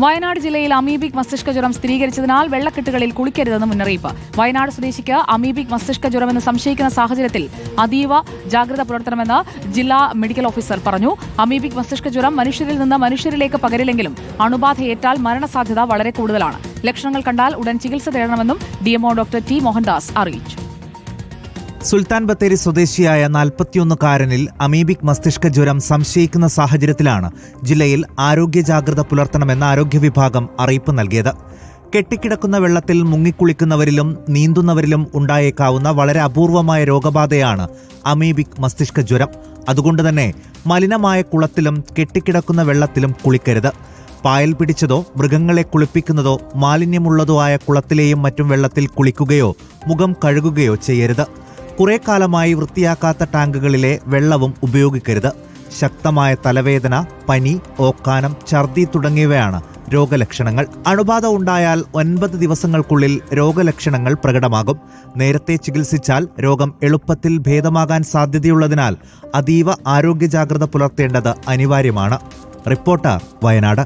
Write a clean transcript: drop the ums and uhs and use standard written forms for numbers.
വയനാട് ജില്ലയിൽ അമീബിക് മസ്തിഷ്ക ജ്വരം സ്ഥിരീകരിച്ചതിനാൽ വെള്ളക്കെട്ടുകളിൽ കുളിക്കരുതെന്ന് മുന്നറിയിപ്പ്. വയനാട് സ്വദേശിക്ക് അമീബിക് മസ്തിഷ്ക ജ്വരമെന്ന് സംശയിക്കുന്ന സാഹചര്യത്തിൽ അതീവ ജാഗ്രത പുലർത്തണമെന്ന് ജില്ലാ മെഡിക്കൽ ഓഫീസർ പറഞ്ഞു. അമീബിക് മസ്തിഷ്ക ജ്വരം മനുഷ്യരിൽ നിന്ന് മനുഷ്യരിലേക്ക് പകരില്ലെങ്കിലും അണുബാധയേറ്റാൽ മരണസാധ്യത വളരെ കൂടുതലാണ്. ലക്ഷണങ്ങൾ കണ്ടാൽ ഉടൻ ചികിത്സ തേടണമെന്നും ഡിഎംഒ ഡോക്ടർ ടി മോഹൻദാസ് അറിയിച്ചു. സുൽത്താൻ ബത്തേരി സ്വദേശിയായ 41-കാരനിൽ അമീബിക് മസ്തിഷ്ക ജ്വരം സംശയിക്കുന്ന സാഹചര്യത്തിലാണ് ജില്ലയിൽ ആരോഗ്യ ജാഗ്രത പുലർത്തണമെന്ന് ആരോഗ്യ വിഭാഗം അറിയിപ്പ് നൽകിയത്. കെട്ടിക്കിടക്കുന്ന വെള്ളത്തിൽ മുങ്ങിക്കുളിക്കുന്നവരിലും നീന്തുന്നവരിലും ഉണ്ടായേക്കാവുന്ന വളരെ അപൂർവമായ രോഗബാധയാണ് അമീബിക് മസ്തിഷ്ക ജ്വരം. അതുകൊണ്ടുതന്നെ മലിനമായ കുളത്തിലും കെട്ടിക്കിടക്കുന്ന വെള്ളത്തിലും കുളിക്കരുത്. പായൽ പിടിച്ചതോ മൃഗങ്ങളെ കുളിപ്പിക്കുന്നതോ മാലിന്യമുള്ളതോ ആയ കുളത്തിലെയും മറ്റും വെള്ളത്തിൽ കുളിക്കുകയോ മുഖം കഴുകുകയോ ചെയ്യരുത്. കുറെ കാലമായി വൃത്തിയാക്കാത്ത ടാങ്കുകളിലെ വെള്ളവും ഉപയോഗിക്കരുത്. ശക്തമായ തലവേദന, പനി, ഓക്കാനം, ഛർദി തുടങ്ങിയവയാണ് രോഗലക്ഷണങ്ങൾ. അണുബാധ ഉണ്ടായാൽ 9 ദിവസങ്ങൾക്കുള്ളിൽ രോഗലക്ഷണങ്ങൾ പ്രകടമാകും. നേരത്തെ ചികിത്സിച്ചാൽ രോഗം എളുപ്പത്തിൽ ഭേദമാകാൻ സാധ്യതയുള്ളതിനാൽ അതീവ ആരോഗ്യ ജാഗ്രത പുലർത്തേണ്ടത് അനിവാര്യമാണ്. റിപ്പോർട്ടർ, വയനാട്.